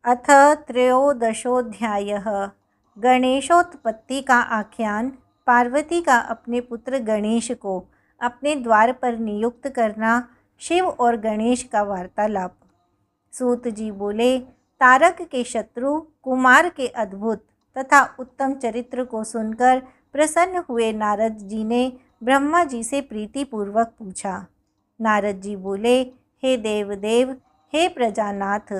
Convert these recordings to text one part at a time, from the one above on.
अथ त्रयोदशोऽध्यायः। गणेशोत्पत्ति का आख्यान। पार्वती का अपने पुत्र गणेश को अपने द्वार पर नियुक्त करना। शिव और गणेश का वार्तालाप। सूत जी बोले, तारक के शत्रु कुमार के अद्भुत तथा उत्तम चरित्र को सुनकर प्रसन्न हुए नारद जी ने ब्रह्मा जी से प्रीतिपूर्वक पूछा। नारद जी बोले, हे देवदेव, हे प्रजानाथ,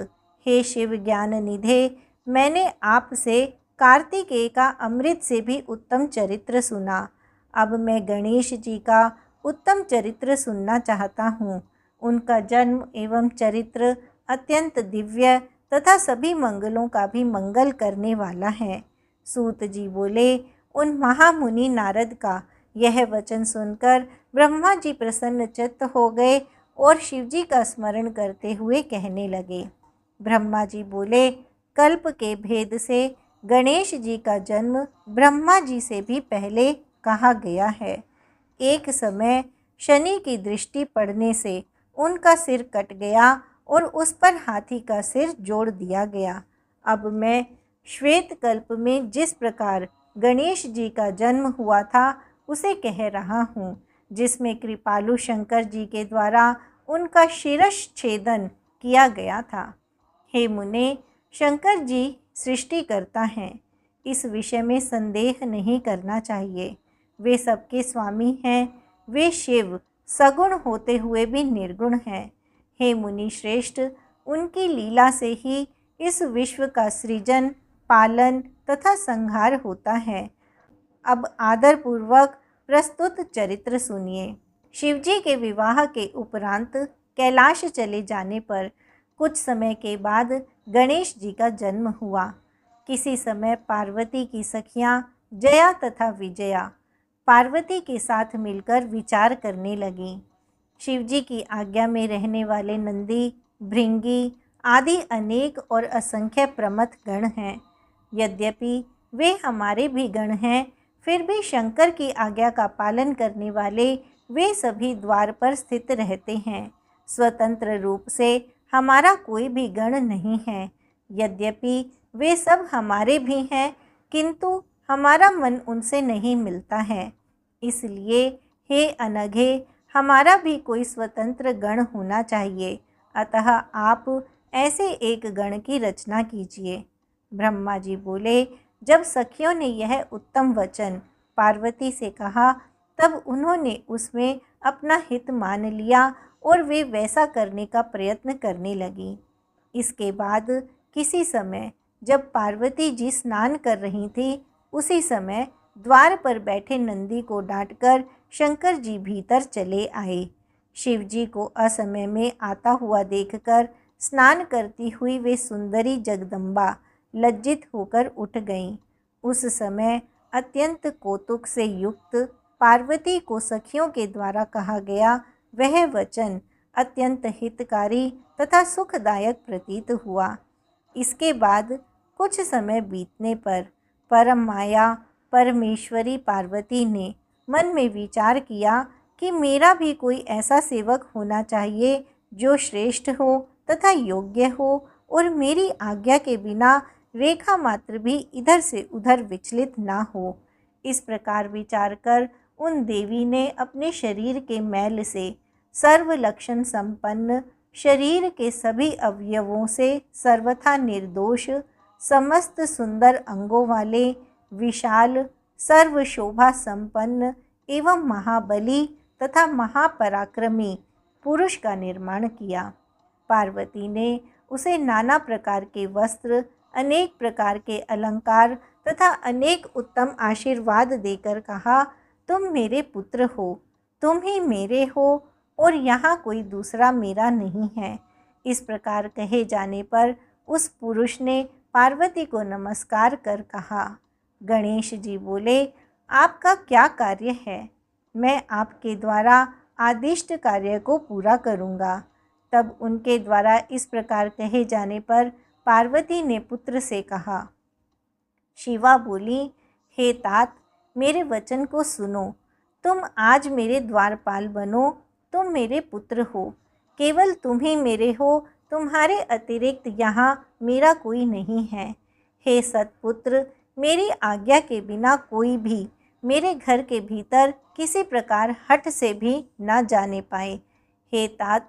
हे शिव ज्ञान निधे, मैंने आपसे कार्तिकेय का अमृत से भी उत्तम चरित्र सुना। अब मैं गणेश जी का उत्तम चरित्र सुनना चाहता हूँ। उनका जन्म एवं चरित्र अत्यंत दिव्य तथा सभी मंगलों का भी मंगल करने वाला है। सूत जी बोले, उन महामुनि नारद का यह वचन सुनकर ब्रह्मा जी प्रसन्नचित्त हो गए और शिवजी का स्मरण करते हुए कहने लगे। ब्रह्मा जी बोले, कल्प के भेद से गणेश जी का जन्म ब्रह्मा जी से भी पहले कहा गया है। एक समय शनि की दृष्टि पड़ने से उनका सिर कट गया और उस पर हाथी का सिर जोड़ दिया गया। अब मैं श्वेत कल्प में जिस प्रकार गणेश जी का जन्म हुआ था उसे कह रहा हूँ, जिसमें कृपालु शंकर जी के द्वारा उनका शिरश्छेदन किया गया था। हे मुने, शंकर जी सृष्टि करता है, इस विषय में संदेह नहीं करना चाहिए। वे सबके स्वामी हैं। वे शिव सगुण होते हुए भी निर्गुण हैं। हे मुनि श्रेष्ठ, उनकी लीला से ही इस विश्व का सृजन, पालन तथा संहार होता है। अब आदरपूर्वक प्रस्तुत चरित्र सुनिए। शिवजी के विवाह के उपरांत कैलाश चले जाने पर कुछ समय के बाद गणेश जी का जन्म हुआ। किसी समय पार्वती की सखियां जया तथा विजया पार्वती के साथ मिलकर विचार करने लगीं। शिवजी की आज्ञा में रहने वाले नंदी, भृंगी आदि अनेक और असंख्य प्रमथ गण हैं। यद्यपि वे हमारे भी गण हैं, फिर भी शंकर की आज्ञा का पालन करने वाले वे सभी द्वार पर स्थित रहते हैं। स्वतंत्र रूप से हमारा कोई भी गण नहीं है। यद्यपि वे सब हमारे भी हैं, किंतु हमारा मन उनसे नहीं मिलता है। इसलिए हे अनघे, हमारा भी कोई स्वतंत्र गण होना चाहिए। अतः आप ऐसे एक गण की रचना कीजिए। ब्रह्मा जी बोले, जब सखियों ने यह उत्तम वचन पार्वती से कहा, तब उन्होंने उसमें अपना हित मान लिया और वे वैसा करने का प्रयत्न करने लगी। इसके बाद किसी समय जब पार्वती जी स्नान कर रही थी, उसी समय द्वार पर बैठे नंदी को डांटकर शंकर जी भीतर चले आए। शिव जी को असमय में आता हुआ देखकर स्नान करती हुई वे सुंदरी जगदम्बा लज्जित होकर उठ गईं। उस समय अत्यंत कौतुक से युक्त पार्वती को सखियों के द्वारा कहा गया वह वचन अत्यंत हितकारी तथा सुखदायक प्रतीत हुआ। इसके बाद कुछ समय बीतने पर परम माया परमेश्वरी पार्वती ने मन में विचार किया कि मेरा भी कोई ऐसा सेवक होना चाहिए जो श्रेष्ठ हो तथा योग्य हो और मेरी आज्ञा के बिना रेखा मात्र भी इधर से उधर विचलित ना हो। इस प्रकार विचार कर उन देवी ने अपने शरीर के मैल से सर्व लक्षण संपन्न, शरीर के सभी अवयवों से सर्वथा निर्दोष, समस्त सुंदर अंगों वाले, विशाल, सर्व शोभा संपन्न एवं महाबली तथा महापराक्रमी पुरुष का निर्माण किया। पार्वती ने उसे नाना प्रकार के वस्त्र, अनेक प्रकार के अलंकार तथा अनेक उत्तम आशीर्वाद देकर कहा, तुम मेरे पुत्र हो, तुम ही मेरे हो और यहाँ कोई दूसरा मेरा नहीं है। इस प्रकार कहे जाने पर उस पुरुष ने पार्वती को नमस्कार कर कहा। गणेश जी बोले, आपका क्या कार्य है? मैं आपके द्वारा आदिष्ट कार्य को पूरा करूँगा। तब उनके द्वारा इस प्रकार कहे जाने पर पार्वती ने पुत्र से कहा। शिवा बोली, हे तात, मेरे वचन को सुनो। तुम आज मेरे द्वारपाल बनो। तुम मेरे पुत्र हो, केवल तुम ही मेरे हो, तुम्हारे अतिरिक्त यहाँ मेरा कोई नहीं है। हे सतपुत्र, मेरी आज्ञा के बिना कोई भी मेरे घर के भीतर किसी प्रकार हठ से भी न जाने पाए। हे तात,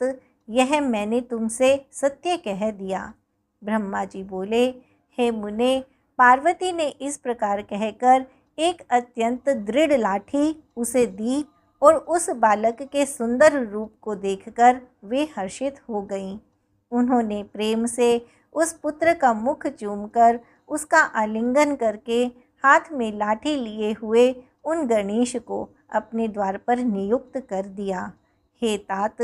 यह मैंने तुमसे सत्य कह दिया। ब्रह्मा जी बोले, हे मुने, पार्वती ने इस प्रकार कहकर एक अत्यंत दृढ़ लाठी उसे दी और उस बालक के सुंदर रूप को देखकर वे हर्षित हो गईं। उन्होंने प्रेम से उस पुत्र का मुख चूमकर उसका आलिंगन करके हाथ में लाठी लिए हुए उन गणेश को अपने द्वार पर नियुक्त कर दिया। हे तात,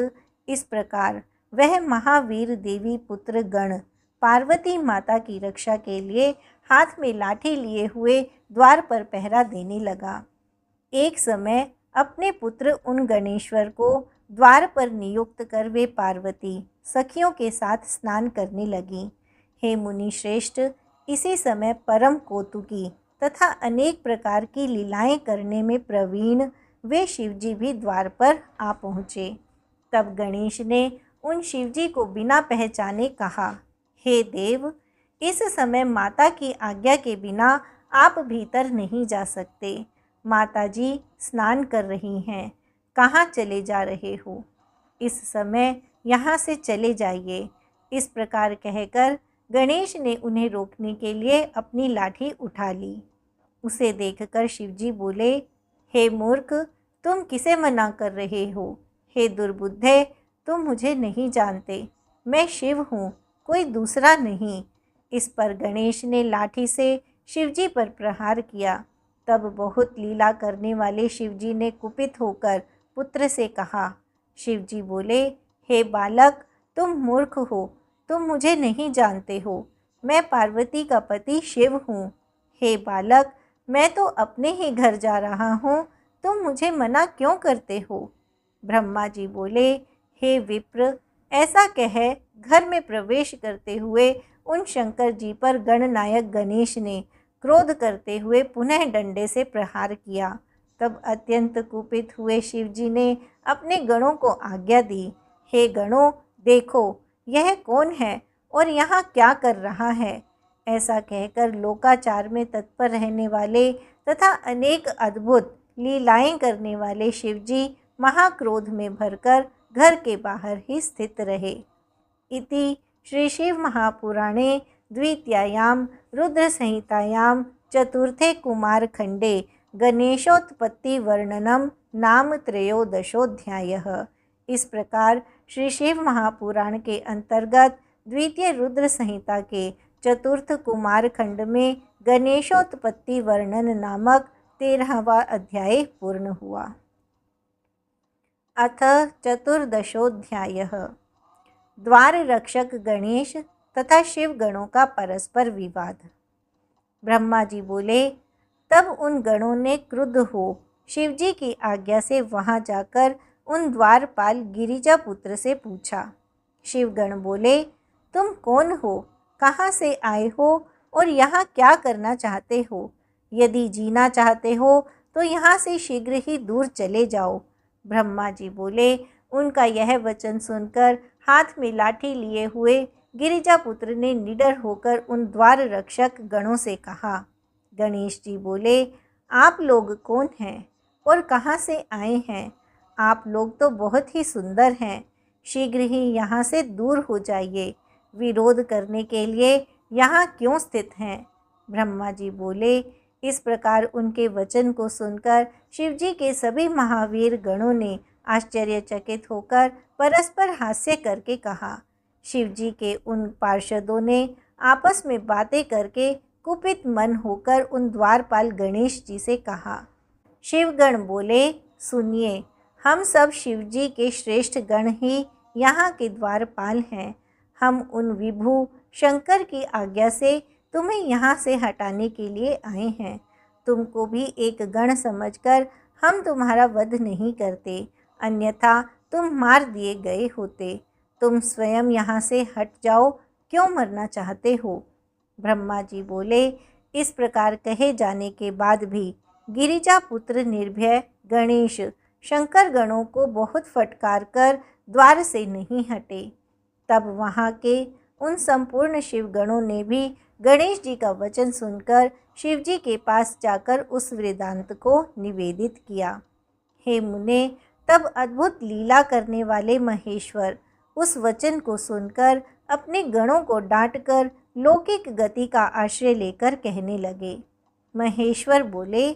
इस प्रकार वह महावीर देवी पुत्र गण पार्वती माता की रक्षा के लिए हाथ में लाठी लिए हुए द्वार पर पहरा देने लगा। एक समय अपने पुत्र उन गणेश्वर को द्वार पर नियुक्त कर वे पार्वती सखियों के साथ स्नान करने लगीं। हे मुनि श्रेष्ठ, इसी समय परम कौतुकी तथा अनेक प्रकार की लीलाएं करने में प्रवीण वे शिवजी भी द्वार पर आ पहुँचे। तब गणेश ने उन शिवजी को बिना पहचाने कहा, हे देव, इस समय माता की आज्ञा के बिना आप भीतर नहीं जा सकते। माता जी स्नान कर रही हैं, कहाँ चले जा रहे हो? इस समय यहाँ से चले जाइए। इस प्रकार कहकर गणेश ने उन्हें रोकने के लिए अपनी लाठी उठा ली। उसे देखकर शिवजी बोले, हे मूर्ख, तुम किसे मना कर रहे हो? हे दुर्बुद्धे, तुम मुझे नहीं जानते, मैं शिव हूँ, कोई दूसरा नहीं। इस पर गणेश ने लाठी से शिवजी पर प्रहार किया। तब बहुत लीला करने वाले शिवजी ने कुपित होकर पुत्र से कहा। शिवजी बोले, हे बालक, तुम मूर्ख हो, तुम मुझे नहीं जानते हो, मैं पार्वती का पति शिव हूँ। हे बालक, मैं तो अपने ही घर जा रहा हूँ, तुम मुझे मना क्यों करते हो? ब्रह्मा जी बोले, हे विप्र, ऐसा कह घर में प्रवेश करते हुए उन शंकर जी पर गणनायक गणेश ने क्रोध करते हुए पुनः डंडे से प्रहार किया। तब अत्यंत कुपित हुए शिवजी ने अपने गणों को आज्ञा दी, हे गणों, देखो यह कौन है और यहाँ क्या कर रहा है? ऐसा कहकर लोकाचार में तत्पर रहने वाले तथा अनेक अद्भुत लीलाएं करने वाले शिवजी महाक्रोध में भरकर घर के बाहर ही स्थित रहे। इति श्री शिव महापुराणे द्वितीयायां रुद्रसंहितायां चतुर्थे कुमारखंडे गणेशोत्पत्ति वर्णनम नाम त्रयोदशोऽध्यायः। इस प्रकार श्री शिव महापुराण के अंतर्गत द्वितीय रुद्र संहिता के चतुर्थ कुमारखंड में गणेशोत्पत्ति वर्णन नामक 13वां अध्याय पूर्ण हुआ। अथ चतुर्दशोऽध्यायः। द्वार रक्षक गणेश तथा शिव गणों का परस्पर विवाद। ब्रह्मा जी बोले, तब उन गणों ने क्रुद्ध हो शिवजी की आज्ञा से वहां जाकर उन द्वारपाल गिरिजा पुत्र से पूछा। शिवगण बोले, तुम कौन हो, कहाँ से आए हो और यहाँ क्या करना चाहते हो? यदि जीना चाहते हो तो यहाँ से शीघ्र ही दूर चले जाओ। ब्रह्मा जी बोले, उनका यह वचन सुनकर हाथ में लाठी लिए हुए गिरिजा पुत्र ने निडर होकर उन द्वार रक्षक गणों से कहा। गणेश जी बोले, आप लोग कौन हैं और कहाँ से आए हैं? आप लोग तो बहुत ही सुंदर हैं, शीघ्र ही यहाँ से दूर हो जाइए। विरोध करने के लिए यहाँ क्यों स्थित हैं? ब्रह्मा जी बोले। इस प्रकार उनके वचन को सुनकर शिवजी के सभी महावीर गणों ने आश्चर्यचकित होकर परस्पर हास्य करके कहा। शिवजी के उन पार्षदों ने आपस में बातें करके कुपित मन होकर उन द्वारपाल गणेश जी से कहा। शिवगण बोले, सुनिए, हम सब शिवजी के श्रेष्ठ गण ही यहाँ के द्वारपाल हैं। हम उन विभु शंकर की आज्ञा से तुम्हें यहाँ से हटाने के लिए आए हैं। तुमको भी एक गण समझकर हम तुम्हारा वध नहीं करते, अन्यथा तुम मार दिए गए होते। तुम स्वयं यहाँ से हट जाओ, क्यों मरना चाहते हो? ब्रह्मा जी बोले। इस प्रकार कहे जाने के बाद भी गिरिजा पुत्र निर्भय गणेश शंकर गणों को बहुत फटकार कर द्वार से नहीं हटे। तब वहाँ के उन संपूर्ण शिवगणों ने भी गणेश जी का वचन सुनकर शिव जी के पास जाकर उस वृत्तांत को निवेदित किया। हे मुने, तब अद्भुत लीला करने वाले महेश्वर उस वचन को सुनकर अपने गणों को डांटकर लौकिक गति का आश्रय लेकर कहने लगे। महेश्वर बोले,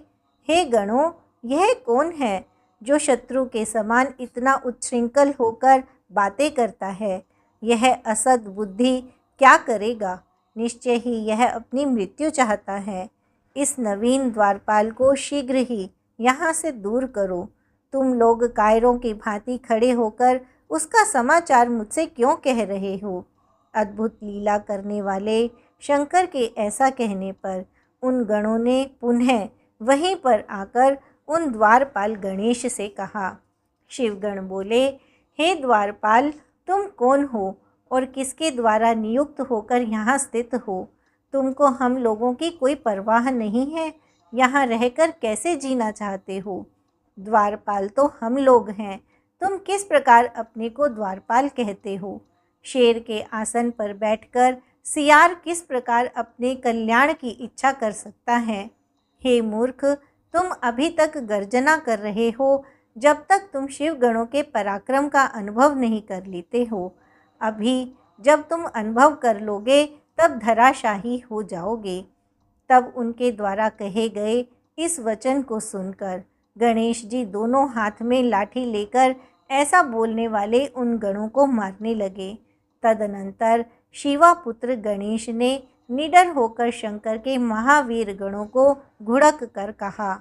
हे गणों, यह कौन है जो शत्रु के समान इतना उच्छृंखल होकर बातें करता है? यह असद बुद्धि क्या करेगा? निश्चय ही यह अपनी मृत्यु चाहता है। इस नवीन द्वारपाल को शीघ्र ही यहाँ से दूर करो। तुम लोग कायरों की भांति खड़े होकर उसका समाचार मुझसे क्यों कह रहे हो? अद्भुत लीला करने वाले शंकर के ऐसा कहने पर उन गणों ने पुनः वहीं पर आकर उन द्वारपाल गणेश से कहा। शिवगण बोले, हे द्वारपाल, तुम कौन हो और किसके द्वारा नियुक्त होकर यहाँ स्थित हो? तुमको हम लोगों की कोई परवाह नहीं है? यहाँ रहकर कैसे जीना चाहते हो? द्वारपाल तो हम लोग हैं, तुम किस प्रकार अपने को द्वारपाल कहते हो? शेर के आसन पर बैठकर सियार किस प्रकार अपने कल्याण की इच्छा कर सकता है? हे मूर्ख, तुम अभी तक गर्जना कर रहे हो जब तक तुम शिवगणों के पराक्रम का अनुभव नहीं कर लेते हो। अभी जब तुम अनुभव कर लोगे तब धराशाही हो जाओगे। तब उनके द्वारा कहे गए इस वचन को सुनकर गणेश जी दोनों हाथ में लाठी लेकर ऐसा बोलने वाले उन गणों को मारने लगे। तदनंतर शिवा पुत्र गणेश ने निडर होकर शंकर के महावीर गणों को घुड़क कर कहा।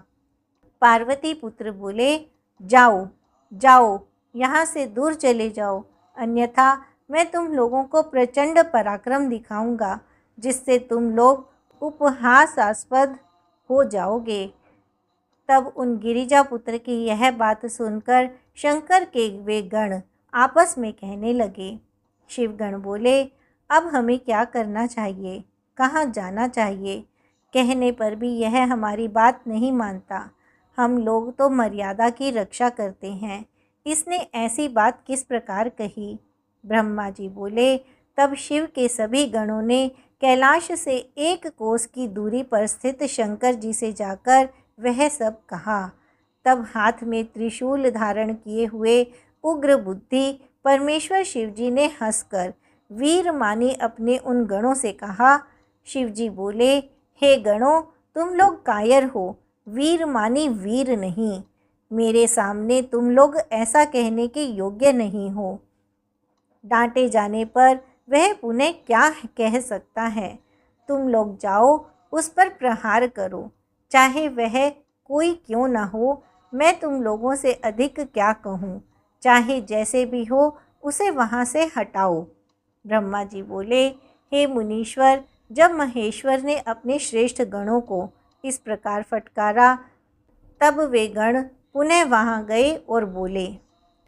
पार्वती पुत्र बोले, जाओ जाओ, यहाँ से दूर चले जाओ, अन्यथा मैं तुम लोगों को प्रचंड पराक्रम दिखाऊंगा जिससे तुम लोग उपहासास्पद हो जाओगे। तब उन गिरिजा पुत्र की यह बात सुनकर शंकर के वे गण आपस में कहने लगे। शिवगण बोले, अब हमें क्या करना चाहिए, कहाँ जाना चाहिए? कहने पर भी यह हमारी बात नहीं मानता। हम लोग तो मर्यादा की रक्षा करते हैं, इसने ऐसी बात किस प्रकार कही? ब्रह्मा जी बोले, तब शिव के सभी गणों ने कैलाश से 1 कोस की दूरी पर स्थित शंकर जी से जाकर वह सब कहा। तब हाथ में त्रिशूल धारण किए हुए उग्र बुद्धि परमेश्वर शिव जी ने हंसकर वीर मानी अपने उन गणों से कहा। शिव जी बोले, हे गणों, तुम लोग कायर हो, वीर मानी वीर नहीं। मेरे सामने तुम लोग ऐसा कहने के योग्य नहीं हो। डांटे जाने पर वह पुनः क्या कह सकता है? तुम लोग जाओ, उस पर प्रहार करो, चाहे वह कोई क्यों ना हो। मैं तुम लोगों से अधिक क्या कहूँ? चाहे जैसे भी हो उसे वहाँ से हटाओ। ब्रह्मा जी बोले, हे मुनीश्वर, जब महेश्वर ने अपने श्रेष्ठ गणों को इस प्रकार फटकारा तब वे गण पुनः वहाँ गए और बोले।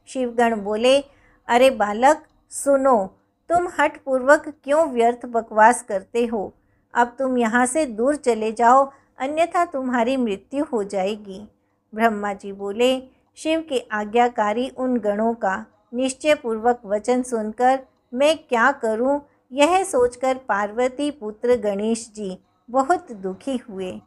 शिवगण बोले, अरे बालक सुनो, तुम हठपूर्वक क्यों व्यर्थ बकवास करते हो? अब तुम यहाँ से दूर चले जाओ, अन्यथा तुम्हारी मृत्यु हो जाएगी। ब्रह्मा जी बोले, शिव के आज्ञाकारी उन गणों का निश्चयपूर्वक वचन सुनकर मैं क्या करूं, यह सोचकर पार्वती पुत्र गणेश जी बहुत दुखी हुए।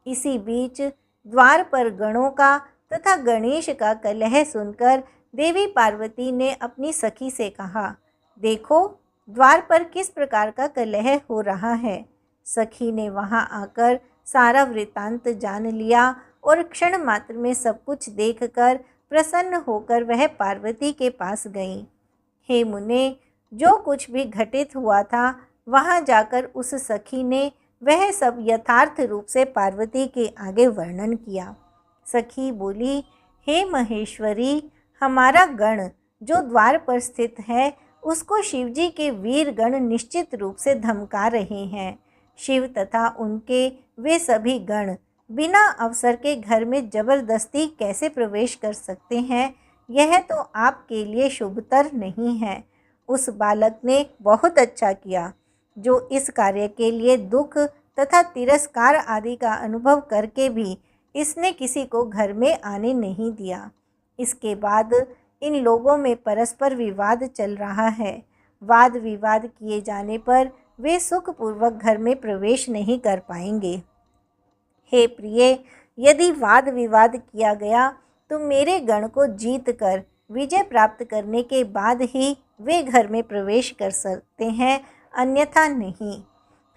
इसी बीच द्वार पर गणों का तथा गणेश का कलह सुनकर देवी पार्वती ने अपनी सखी से कहा, देखो द्वार पर किस प्रकार का कलह हो रहा है। सखी ने वहां आकर सारा वृत्तांत जान लिया और क्षण मात्र में सब कुछ देखकर प्रसन्न होकर वह पार्वती के पास गई। हे मुने, जो कुछ भी घटित हुआ था वहां जाकर उस सखी ने वह सब यथार्थ रूप से पार्वती के आगे वर्णन किया। सखी बोली, हे महेश्वरी, हमारा गण जो द्वार पर स्थित है उसको शिवजी के वीर गण निश्चित रूप से धमका रहे हैं। शिव तथा उनके वे सभी गण बिना अवसर के घर में जबरदस्ती कैसे प्रवेश कर सकते हैं? यह तो आपके लिए शुभतर नहीं है। उस बालक ने बहुत अच्छा किया जो इस कार्य के लिए दुख तथा तिरस्कार आदि का अनुभव करके भी इसने किसी को घर में आने नहीं दिया। इसके बाद इन लोगों में परस्पर विवाद चल रहा है। वाद विवाद किए जाने पर वे सुखपूर्वक घर में प्रवेश नहीं कर पाएंगे। हे प्रिय, यदि वाद विवाद किया गया तो मेरे गण को जीत कर विजय प्राप्त करने के बाद ही वे घर में प्रवेश कर सकते हैं, अन्यथा नहीं।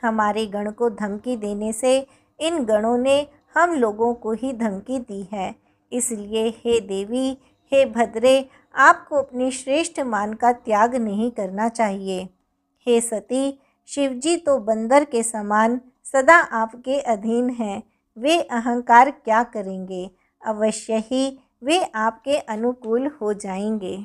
हमारे गण को धमकी देने से इन गणों ने हम लोगों को ही धमकी दी है। इसलिए हे देवी, हे भद्रे, आपको अपनी श्रेष्ठ मान का त्याग नहीं करना चाहिए। हे सती, शिवजी तो बंदर के समान सदा आपके अधीन हैं। वे अहंकार क्या करेंगे, अवश्य ही वे आपके अनुकूल हो जाएंगे।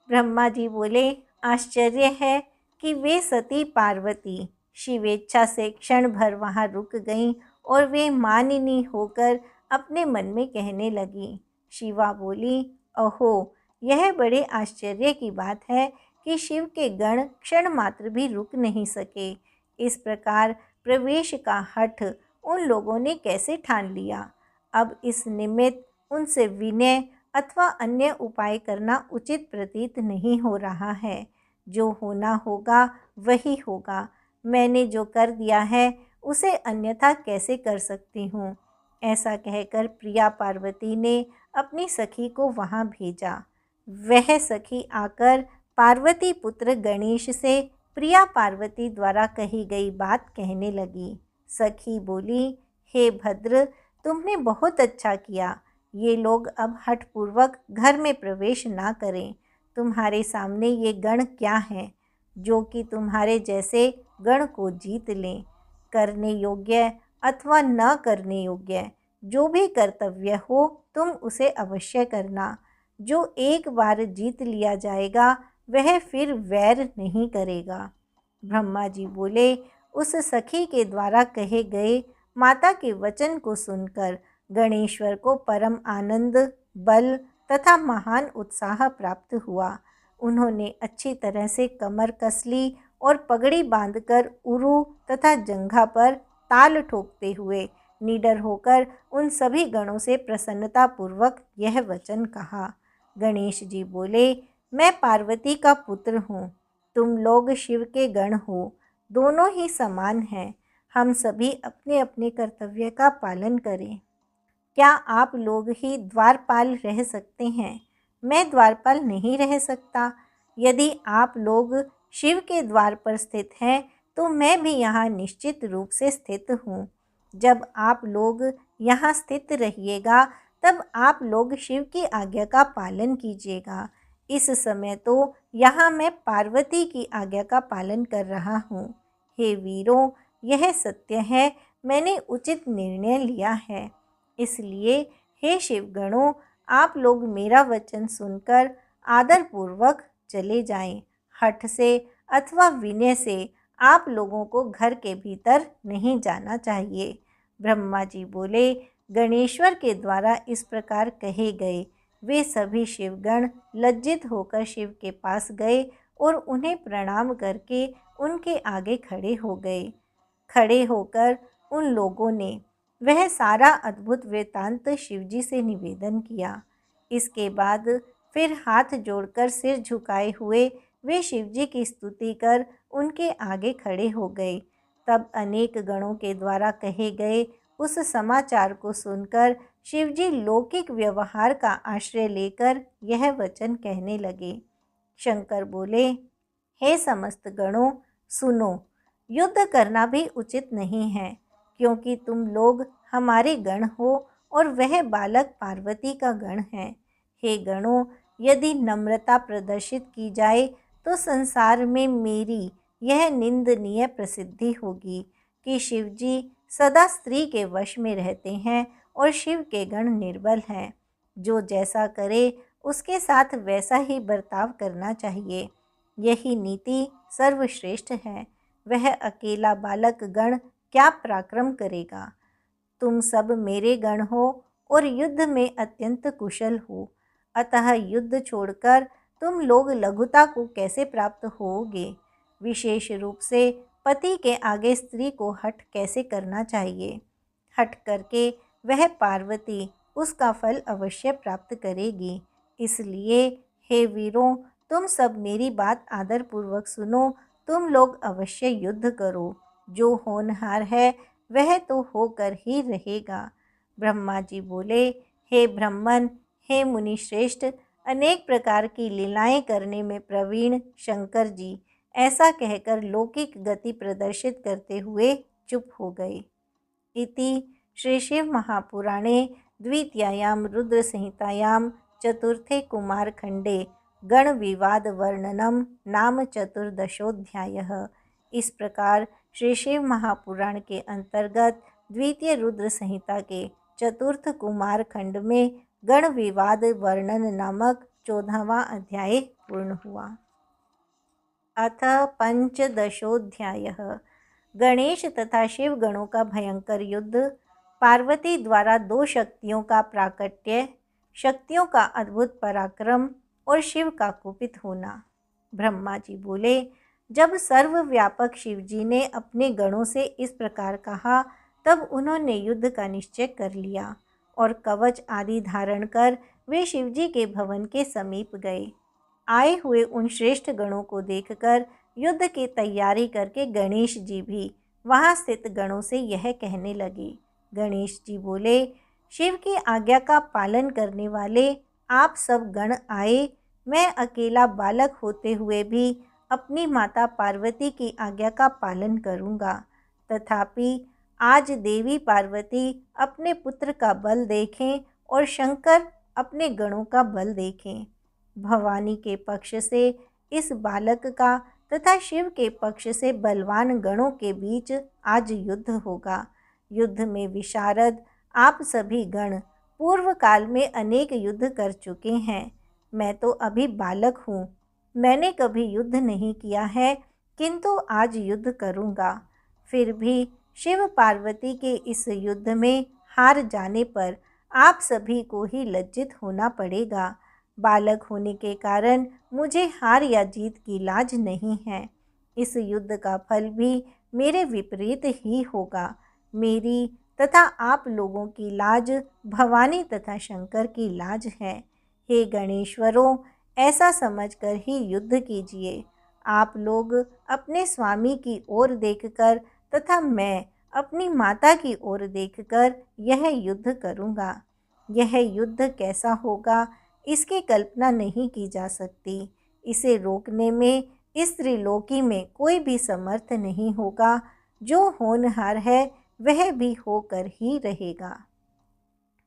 ब्रह्मा जी बोले, आश्चर्य है कि वे सती पार्वती शिवेच्छा से क्षण भर वहाँ रुक गईं और वे मानिनी होकर अपने मन में कहने लगी। शिवा बोली, अहो, यह बड़े आश्चर्य की बात है कि शिव के गण क्षण मात्र भी रुक नहीं सके। इस प्रकार प्रवेश का हठ उन लोगों ने कैसे ठान लिया। अब इस निमित्त उनसे विनय अथवा अन्य उपाय करना उचित प्रतीत नहीं हो रहा है। जो होना होगा वही होगा। मैंने जो कर दिया है उसे अन्यथा कैसे कर सकती हूँ। ऐसा कहकर प्रिया पार्वती ने अपनी सखी को वहाँ भेजा। वह सखी आकर पार्वती पुत्र गणेश से प्रिया पार्वती द्वारा कही गई बात कहने लगी। सखी बोली, हे भद्र, तुमने बहुत अच्छा किया। ये लोग अब हठपूर्वक घर में प्रवेश ना करें। तुम्हारे सामने ये गण क्या हैं जो कि तुम्हारे जैसे गण को जीत लें। करने योग्य अथवा न करने योग्य जो भी कर्तव्य हो तुम उसे अवश्य करना। जो एक बार जीत लिया जाएगा वह फिर वैर नहीं करेगा। ब्रह्मा जी बोले, उस सखी के द्वारा कहे गए माता के वचन को सुनकर गणेश्वर को परम आनंद, बल तथा महान उत्साह प्राप्त हुआ। उन्होंने अच्छी तरह से कमर कस ली और पगड़ी बांधकर उरु तथा जंघा पर ताल ठोकते हुए निडर होकर उन सभी गणों से प्रसन्नतापूर्वक यह वचन कहा। गणेश जी बोले, मैं पार्वती का पुत्र हूँ, तुम लोग शिव के गण हो, दोनों ही समान हैं। हम सभी अपने अपने कर्तव्य का पालन करें। क्या आप लोग ही द्वारपाल रह सकते हैं? मैं द्वारपाल नहीं रह सकता। यदि आप लोग शिव के द्वार पर स्थित हैं तो मैं भी यहाँ निश्चित रूप से स्थित हूँ। जब आप लोग यहाँ स्थित रहिएगा तब आप लोग शिव की आज्ञा का पालन कीजिएगा। इस समय तो यहाँ मैं पार्वती की आज्ञा का पालन कर रहा हूँ। हे वीरों, यह सत्य है, मैंने उचित निर्णय लिया है। इसलिए हे शिवगणों, आप लोग मेरा वचन सुनकर आदरपूर्वक चले जाएं। हठ से अथवा विनय से आप लोगों को घर के भीतर नहीं जाना चाहिए। ब्रह्मा जी बोले, गणेश्वर के द्वारा इस प्रकार कहे गए वे सभी शिवगण लज्जित होकर शिव के पास गए और उन्हें प्रणाम करके उनके आगे खड़े हो गए। खड़े होकर उन लोगों ने वह सारा अद्भुत वृत्तांत शिवजी से निवेदन किया। इसके बाद फिर हाथ जोड़कर सिर झुकाए हुए वे शिवजी की स्तुति कर उनके आगे खड़े हो गए। तब अनेक गणों के द्वारा कहे गए उस समाचार को सुनकर शिवजी लौकिक व्यवहार का आश्रय लेकर यह वचन कहने लगे। शंकर बोले, हे समस्त गणों, सुनो, युद्ध करना भी उचित नहीं है, क्योंकि तुम लोग हमारे गण हो और वह बालक पार्वती का गण है। हे गणों, यदि नम्रता प्रदर्शित की जाए तो संसार में मेरी यह निंदनीय प्रसिद्धि होगी कि शिवजी सदा स्त्री के वश में रहते हैं और शिव के गण निर्बल हैं। जो जैसा करे उसके साथ वैसा ही बर्ताव करना चाहिए। यही नीति सर्वश्रेष्ठ है। वह अकेला बालक गण क्या पराक्रम करेगा। तुम सब मेरे गण हो और युद्ध में अत्यंत कुशल हो, अतः युद्ध छोड़कर तुम लोग लघुता को कैसे प्राप्त होगे। विशेष रूप से पति के आगे स्त्री को हठ कैसे करना चाहिए। हठ करके वह पार्वती उसका फल अवश्य प्राप्त करेगी। इसलिए हे वीरों, तुम सब मेरी बात आदरपूर्वक सुनो, तुम लोग अवश्य युद्ध करो। जो होनहार है वह तो होकर ही रहेगा। ब्रह्मा जी बोले, हे ब्राह्मण, हे मुनि श्रेष्ठ, अनेक प्रकार की लीलाएं करने में प्रवीण शंकर जी ऐसा कहकर लौकिक गति प्रदर्शित करते हुए चुप हो गए। इति श्री शिव महापुराणे द्वितीयायां रुद्र संहितायां चतुर्थे कुमारखंडे गण विवाद वर्णनम नाम चतुर्दशोध्यायः। इस प्रकार श्री शिव महापुराण के अंतर्गत द्वितीय रुद्र संहिता के चतुर्थ कुमार खंड में गण विवाद वर्णन नामक 14वां अध्याय पूर्ण हुआ। अथ पंचदशोध्यायः। गणेश तथा शिव गणों का भयंकर युद्ध। पार्वती द्वारा दो शक्तियों का प्राकट्य, शक्तियों का अद्भुत पराक्रम और शिव का कुपित होना। ब्रह्मा जी बोले, जब सर्वव्यापक शिवजी ने अपने गणों से इस प्रकार कहा, तब उन्होंने युद्ध का निश्चय कर लिया और कवच आदि धारण कर वे शिवजी के भवन के समीप गए। आए हुए उन श्रेष्ठ गणों को देखकर युद्ध की तैयारी करके गणेश जी भी वहां स्थित गणों से यह कहने लगे। गणेश जी बोले, शिव की आज्ञा का पालन करने वाले आप सब गण आए। मैं अकेला बालक होते हुए भी अपनी माता पार्वती की आज्ञा का पालन करूंगा। तथापि आज देवी पार्वती अपने पुत्र का बल देखें और शंकर अपने गणों का बल देखें। भवानी के पक्ष से इस बालक का तथा शिव के पक्ष से बलवान गणों के बीच आज युद्ध होगा। युद्ध में विशारद आप सभी गण पूर्व काल में अनेक युद्ध कर चुके हैं। मैं तो अभी बालक हूँ, मैंने कभी युद्ध नहीं किया है, किंतु आज युद्ध करूँगा। फिर भी शिव पार्वती के इस युद्ध में हार जाने पर आप सभी को ही लज्जित होना पड़ेगा। बालक होने के कारण मुझे हार या जीत की लाज नहीं है। इस युद्ध का फल भी मेरे विपरीत ही होगा। मेरी तथा आप लोगों की लाज भवानी तथा शंकर की लाज है। हे गणेश्वरों, ऐसा समझकर ही युद्ध कीजिए। आप लोग अपने स्वामी की ओर देखकर तथा मैं अपनी माता की ओर देखकर यह युद्ध करूँगा। यह युद्ध कैसा होगा इसकी कल्पना नहीं की जा सकती। इसे रोकने में इस त्रिलोकी में कोई भी समर्थ नहीं होगा। जो होनहार है वह भी होकर ही रहेगा।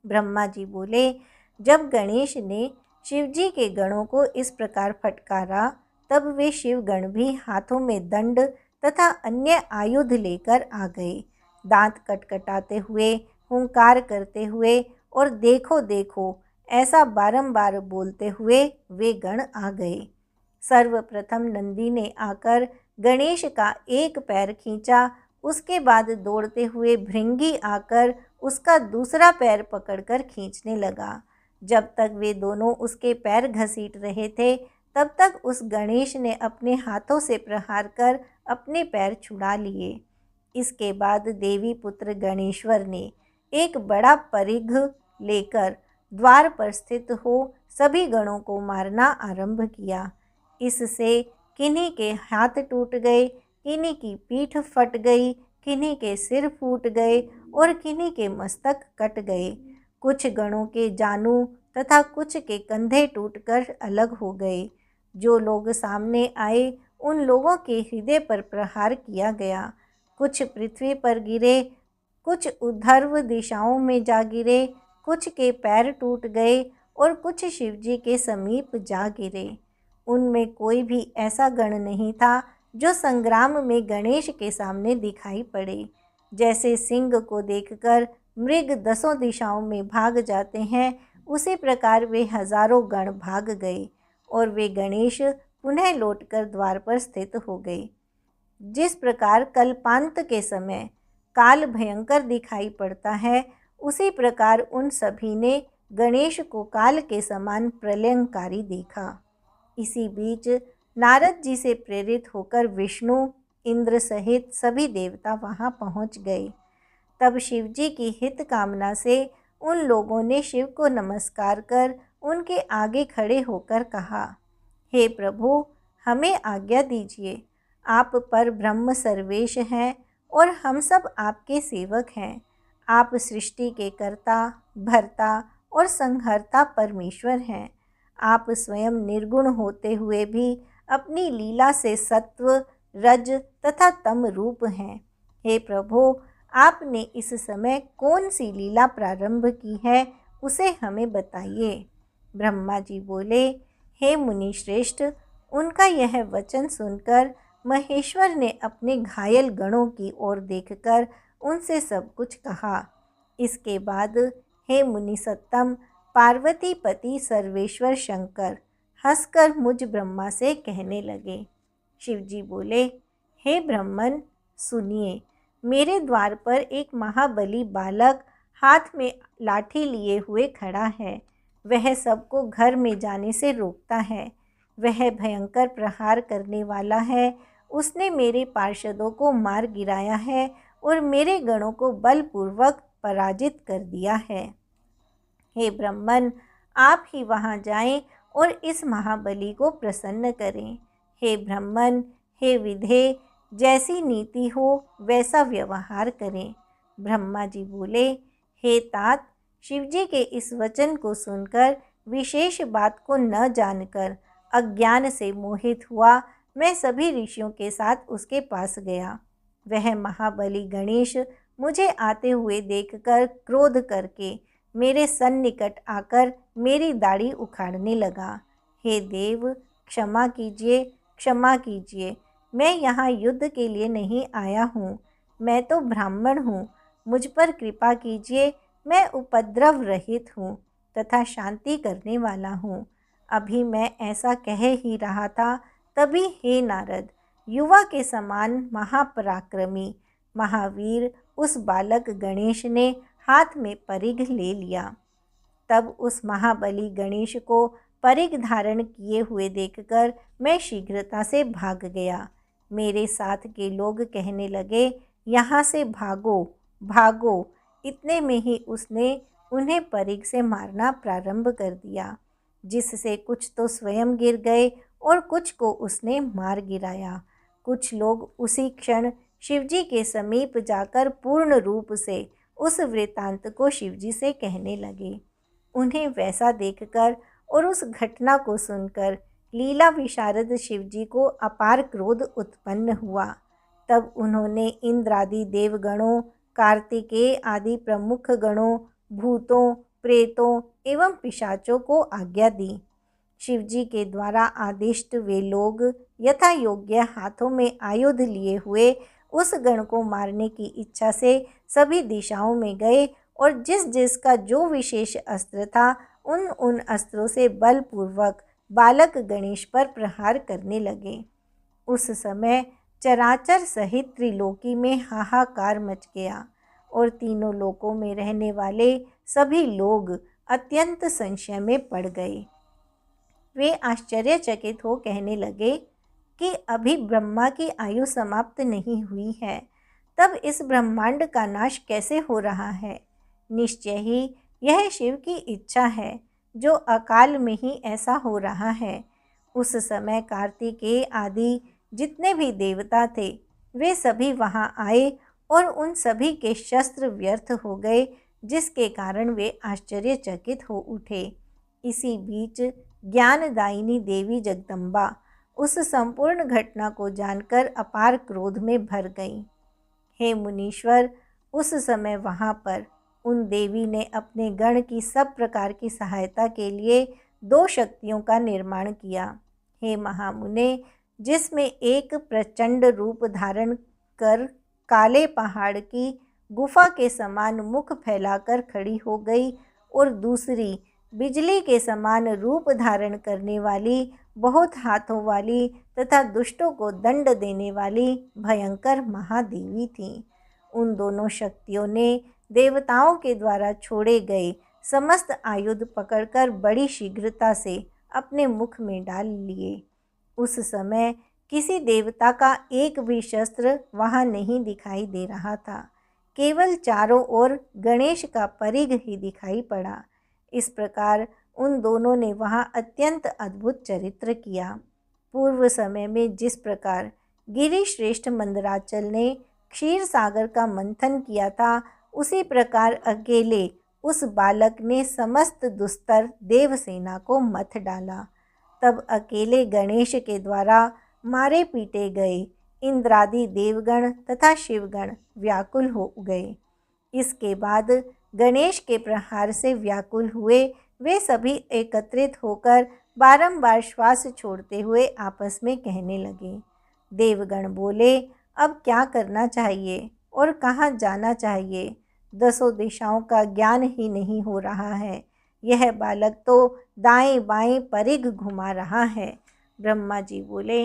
ब्रह्मा जी बोले, जब गणेश ने शिवजी के गणों को इस प्रकार फटकारा, तब वे शिवगण भी हाथों में दंड तथा अन्य आयुध लेकर आ गए। दांत कटकटाते हुए, हुंकार करते हुए और देखो देखो ऐसा बारंबार बोलते हुए वे गण आ गए। सर्वप्रथम नंदी ने आकर गणेश का एक पैर खींचा, उसके बाद दौड़ते हुए भृंगी आकर उसका दूसरा पैर पकड़कर खींचने लगा। जब तक वे दोनों उसके पैर घसीट रहे थे, तब तक उस गणेश ने अपने हाथों से प्रहार कर अपने पैर छुड़ा लिए। इसके बाद देवी पुत्र गणेश्वर ने एक बड़ा परिघ लेकर द्वार पर स्थित हो सभी गणों को मारना आरंभ किया। इससे किन्हीं के हाथ टूट गए, किन्हीं की पीठ फट गई, किन्हीं के सिर फूट गए और किन्हीं के मस्तक कट गए। कुछ गणों के जानू तथा कुछ के कंधे टूटकर अलग हो गए। जो लोग सामने आए उन लोगों के हृदय पर प्रहार किया गया। कुछ पृथ्वी पर गिरे, कुछ ऊर्ध्व दिशाओं में जा गिरे, कुछ के पैर टूट गए और कुछ शिवजी के समीप जा गिरे। उनमें कोई भी ऐसा गण नहीं था जो संग्राम में गणेश के सामने दिखाई पड़े। जैसे सिंह को देखकर मृग 10 दिशाओं में भाग जाते हैं, उसी प्रकार वे हजारों गण भाग गए और वे गणेश पुनः लौटकर द्वार पर स्थित हो गए। जिस प्रकार कल्पांत के समय काल भयंकर दिखाई पड़ता है, उसी प्रकार उन सभी ने गणेश को काल के समान प्रलयंकारी देखा। इसी बीच नारद जी से प्रेरित होकर विष्णु, इंद्र सहित सभी देवता वहां पहुंच गए। तब शिवजी की हित कामना से उन लोगों ने शिव को नमस्कार कर उनके आगे खड़े होकर कहा, हे प्रभु, हमें आज्ञा दीजिए। आप पर ब्रह्म सर्वेश हैं और हम सब आपके सेवक हैं। आप सृष्टि के कर्ता, भर्ता और संहर्ता परमेश्वर हैं। आप स्वयं निर्गुण होते हुए भी अपनी लीला से सत्व, रज तथा तम रूप हैं। हे प्रभु, आपने इस समय कौन सी लीला प्रारंभ की है, उसे हमें बताइए। ब्रह्मा जी बोले, हे मुनि श्रेष्ठ, उनका यह वचन सुनकर महेश्वर ने अपने घायल गणों की ओर देखकर उनसे सब कुछ कहा। इसके बाद हे मुनि सत्तम, पार्वती पति सर्वेश्वर शंकर हंसकर मुझ ब्रह्मा से कहने लगे। शिवजी बोले, हे ब्रह्मन, सुनिए। मेरे द्वार पर एक महाबली बालक हाथ में लाठी लिए हुए खड़ा है। वह सबको घर में जाने से रोकता है। वह भयंकर प्रहार करने वाला है। उसने मेरे पार्षदों को मार गिराया है और मेरे गणों को बलपूर्वक पराजित कर दिया है। हे ब्रह्मन, आप ही वहाँ जाएं और इस महाबली को प्रसन्न करें। हे ब्रह्मन, हे विधे, जैसी नीति हो वैसा व्यवहार करें। ब्रह्मा जी बोले, हे तात, शिवजी के इस वचन को सुनकर विशेष बात को न जानकर अज्ञान से मोहित हुआ मैं सभी ऋषियों के साथ उसके पास गया। वह महाबली गणेश मुझे आते हुए देखकर क्रोध करके मेरे सन्निकट आकर मेरी दाढ़ी उखाड़ने लगा। हे देव, क्षमा कीजिए, क्षमा कीजिए। मैं यहाँ युद्ध के लिए नहीं आया हूँ। मैं तो ब्राह्मण हूँ। मुझ पर कृपा कीजिए। मैं उपद्रव रहित हूँ तथा शांति करने वाला हूँ। अभी मैं ऐसा कह ही रहा था, तभी हे नारद, युवा के समान महापराक्रमी महावीर उस बालक गणेश ने हाथ में परिघ ले लिया। तब उस महाबली गणेश को परिघ धारण किए हुए देखकर मैं शीघ्रता से भाग गया। मेरे साथ के लोग कहने लगे, यहाँ से भागो, भागो। इतने में ही उसने उन्हें परिघ से मारना प्रारंभ कर दिया, जिससे कुछ तो स्वयं गिर गए और कुछ को उसने मार गिराया। कुछ लोग उसी क्षण शिवजी के समीप जाकर पूर्ण रूप से उस वृत्तांत को शिवजी से कहने लगे। उन्हें वैसा देखकर और उस घटना को सुनकर लीला विशारद शिवजी को अपार क्रोध उत्पन्न हुआ। तब उन्होंने इंद्रादि देवगणों, कार्तिकेय आदि प्रमुख गणों, भूतों, प्रेतों एवं पिशाचों को आज्ञा दी। शिवजी के द्वारा आदिष्ट वे लोग यथा योग्य हाथों में आयुध लिए हुए उस गण को मारने की इच्छा से सभी दिशाओं में गए और जिस जिसका जो विशेष अस्त्र था उन अस्त्रों से बलपूर्वक बालक गणेश पर प्रहार करने लगे। उस समय चराचर सहित त्रिलोकी में हाहाकार मच गया और तीनों लोकों में रहने वाले सभी लोग अत्यंत संशय में पड़ गए। वे आश्चर्यचकित हो कहने लगे कि अभी ब्रह्मा की आयु समाप्त नहीं हुई है, तब इस ब्रह्मांड का नाश कैसे हो रहा है? निश्चय ही यह शिव की इच्छा है, जो अकाल में ही ऐसा हो रहा है। उस समय कार्तिकेय आदि जितने भी देवता थे, वे सभी वहां आए और उन सभी के शस्त्र व्यर्थ हो गए, जिसके कारण वे आश्चर्यचकित हो उठे। इसी बीच ज्ञानदायिनी देवी जगदम्बा उस संपूर्ण घटना को जानकर अपार क्रोध में भर गई। हे मुनीश्वर, उस समय वहाँ पर उन देवी ने अपने गण की सब प्रकार की सहायता के लिए 2 शक्तियों का निर्माण किया। हे महामुने, जिसमें एक प्रचंड रूप धारण कर काले पहाड़ की गुफा के समान मुख फैलाकर खड़ी हो गई और दूसरी बिजली के समान रूप धारण करने वाली, बहुत हाथों वाली तथा दुष्टों को दंड देने वाली भयंकर महादेवी थी। उन दोनों शक्तियों ने देवताओं के द्वारा छोड़े गए समस्त आयुध पकड़कर बड़ी शीघ्रता से अपने मुख में डाल लिए। उस समय किसी देवता का एक भी शस्त्र वहाँ नहीं दिखाई दे रहा था। केवल चारों ओर गणेश का परिघ ही दिखाई पड़ा। इस प्रकार उन दोनों ने वहाँ अत्यंत अद्भुत चरित्र किया। पूर्व समय में जिस प्रकार गिरिश्रेष्ठ मंदराचल ने क्षीर सागर का मंथन किया था, उसी प्रकार अकेले उस बालक ने समस्त दुस्तर देवसेना को मथ डाला। तब अकेले गणेश के द्वारा मारे पीटे गए इंद्रादि देवगण तथा शिवगण व्याकुल हो गए। इसके बाद गणेश के प्रहार से व्याकुल हुए वे सभी एकत्रित होकर बारंबार श्वास छोड़ते हुए आपस में कहने लगे। देवगण बोले, अब क्या करना चाहिए और कहाँ जाना चाहिए? दसों दिशाओं का ज्ञान ही नहीं हो रहा है। यह बालक तो दाएं बाएं परिघ घुमा रहा है। ब्रह्मा जी बोले,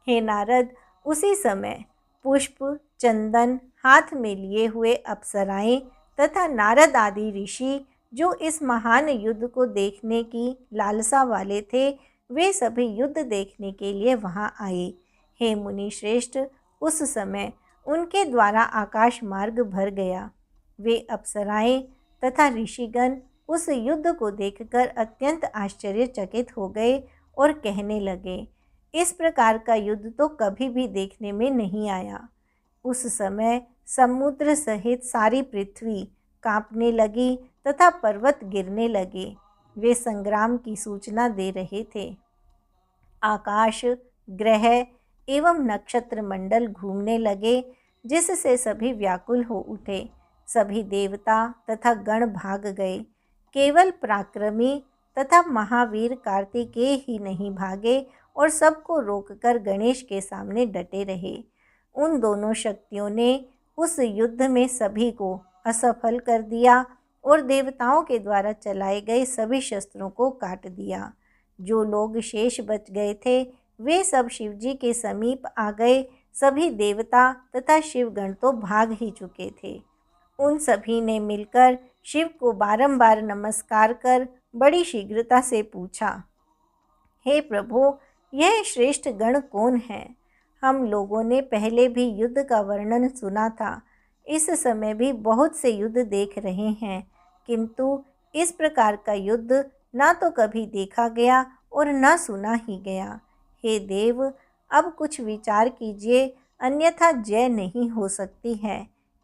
हे नारद, उसी समय पुष्प चंदन हाथ में लिए हुए अप्सराएं तथा नारद आदि ऋषि जो इस महान युद्ध को देखने की लालसा वाले थे, वे सभी युद्ध देखने के लिए वहां आए। हे मुनि श्रेष्ठ, उस समय उनके द्वारा आकाश मार्ग भर गया। वे अप्सराएं तथा ऋषिगण उस युद्ध को देखकर अत्यंत आश्चर्यचकित हो गए और कहने लगे, इस प्रकार का युद्ध तो कभी भी देखने में नहीं आया। उस समय समुद्र सहित सारी पृथ्वी कांपने लगी तथा पर्वत गिरने लगे। वे संग्राम की सूचना दे रहे थे। आकाश, ग्रह एवं नक्षत्र मंडल घूमने लगे, जिससे सभी व्याकुल हो उठे। सभी देवता तथा गण भाग गए। केवल पराक्रमी तथा महावीर कार्तिकेय ही नहीं भागे और सबको रोककर गणेश के सामने डटे रहे। उन दोनों शक्तियों ने उस युद्ध में सभी को असफल कर दिया और देवताओं के द्वारा चलाए गए सभी शस्त्रों को काट दिया। जो लोग शेष बच गए थे, वे सब शिवजी के समीप आ गए। सभी देवता तथा शिवगण तो भाग ही चुके थे। उन सभी ने मिलकर शिव को बारंबार नमस्कार कर बड़ी शीघ्रता से पूछा, हे प्रभु, यह श्रेष्ठ गण कौन है? हम लोगों ने पहले भी युद्ध का वर्णन सुना था। इस समय भी बहुत से युद्ध देख रहे हैं, किंतु इस प्रकार का युद्ध ना तो कभी देखा गया और ना सुना ही गया। हे देव, अब कुछ विचार कीजिए, अन्यथा जय नहीं हो सकती है।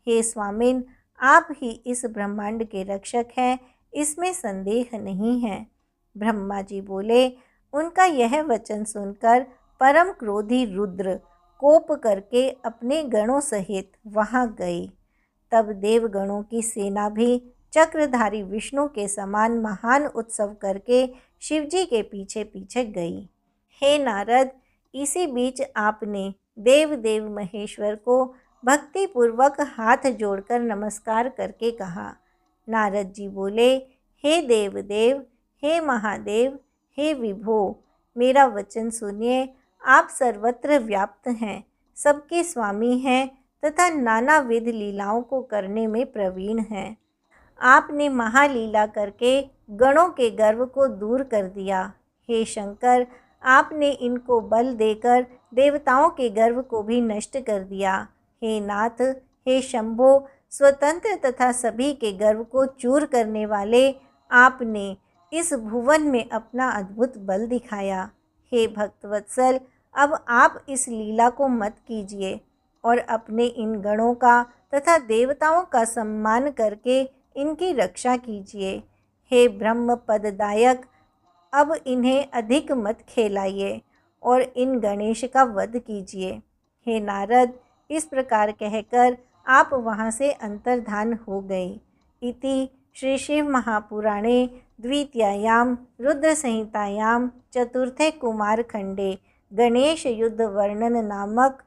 हे स्वामिन, आप ही इस ब्रह्मांड के रक्षक हैं, इसमें संदेह नहीं है। ब्रह्मा जी बोले। उनका यह वचन सुनकर परम क्रोधी रुद्र कोप करके अपने गणों सहित वहां गए। तब देवगणों की सेना भी चक्रधारी विष्णु के समान महान उत्सव करके शिवजी के पीछे पीछे गई। हे नारद, इसी बीच आपने देव देव महेश्वर को भक्तिपूर्वक हाथ जोड़कर नमस्कार करके कहा। नारद जी बोले, हे देव देव, हे महादेव, हे विभो, मेरा वचन सुनिए। आप सर्वत्र व्याप्त हैं, सबके स्वामी हैं तथा नानाविध लीलाओं को करने में प्रवीण हैं। आपने महालीला करके गणों के गर्व को दूर कर दिया। हे शंकर, आपने इनको बल देकर देवताओं के गर्व को भी नष्ट कर दिया। हे नाथ, हे शंभो, स्वतंत्र तथा सभी के गर्व को चूर करने वाले, आपने इस भुवन में अपना अद्भुत बल दिखाया। हे भक्तवत्सल, अब आप इस लीला को मत कीजिए और अपने इन गणों का तथा देवताओं का सम्मान करके इनकी रक्षा कीजिए। हे ब्रह्म पददायक, अब इन्हें अधिक मत खेलाइए और इन गणेश का वध कीजिए। हे नारद, इस प्रकार कहकर आप वहाँ से अंतर्धान हो गए। इति श्री शिव महापुराणे द्वितीयायां रुद्र संहितायां चतुर्थे कुमारखंडे गणेश युद्ध वर्णन नामक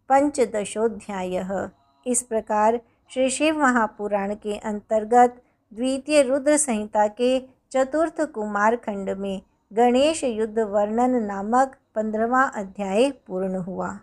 पंचदशोध्यायः। इस प्रकार श्री शिव महापुराण के अंतर्गत द्वितीय रुद्र संहिता के चतुर्थ कुमारखंड में गणेश युद्ध वर्णन नामक 15वां अध्याय पूर्ण हुआ।